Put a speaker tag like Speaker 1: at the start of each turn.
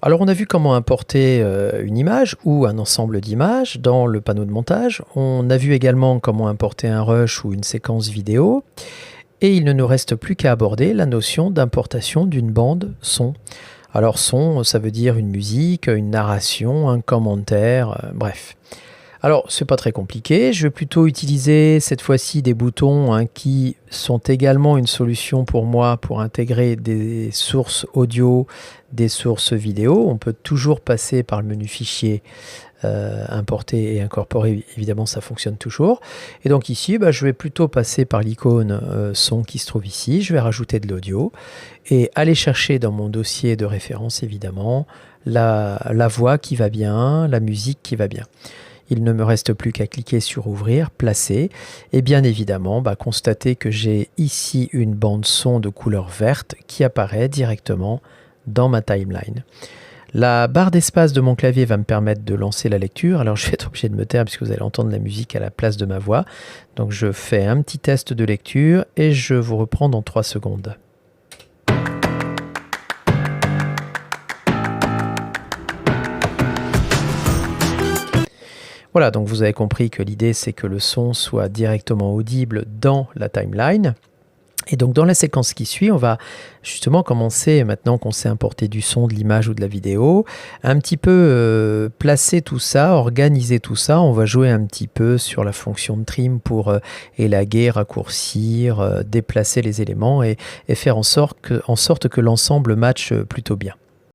Speaker 1: Alors on a vu comment importer une image ou un ensemble d'images dans le panneau de montage. On a vu également comment importer un rush ou une séquence vidéo. Et il ne nous reste plus qu'à aborder la notion d'importation d'une bande son. Alors son, ça veut dire une musique, une narration, un commentaire, bref. Alors, c'est pas très compliqué, je vais plutôt utiliser cette fois-ci des boutons qui sont également une solution pour moi pour intégrer des sources audio, des sources vidéo. On peut toujours passer par le menu fichier, importer et incorporer, évidemment ça fonctionne toujours. Et donc ici, je vais plutôt passer par l'icône son qui se trouve ici, je vais rajouter de l'audio et aller chercher dans mon dossier de référence évidemment la voix qui va bien, la musique qui va bien. Il ne me reste plus qu'à cliquer sur ouvrir, placer et bien évidemment constater que j'ai ici une bande son de couleur verte qui apparaît directement dans ma timeline. La barre d'espace de mon clavier va me permettre de lancer la lecture. Alors je vais être obligé de me taire puisque vous allez entendre la musique à la place de ma voix. Donc je fais un petit test de lecture et je vous reprends dans 3 secondes. Voilà, donc vous avez compris que l'idée c'est que le son soit directement audible dans la timeline. Et donc dans la séquence qui suit, on va justement commencer, maintenant qu'on sait importer du son, de l'image ou de la vidéo, un petit peu placer tout ça, organiser tout ça. On va jouer un petit peu sur la fonction de trim pour élaguer, raccourcir, déplacer les éléments et faire en sorte que l'ensemble matche plutôt bien.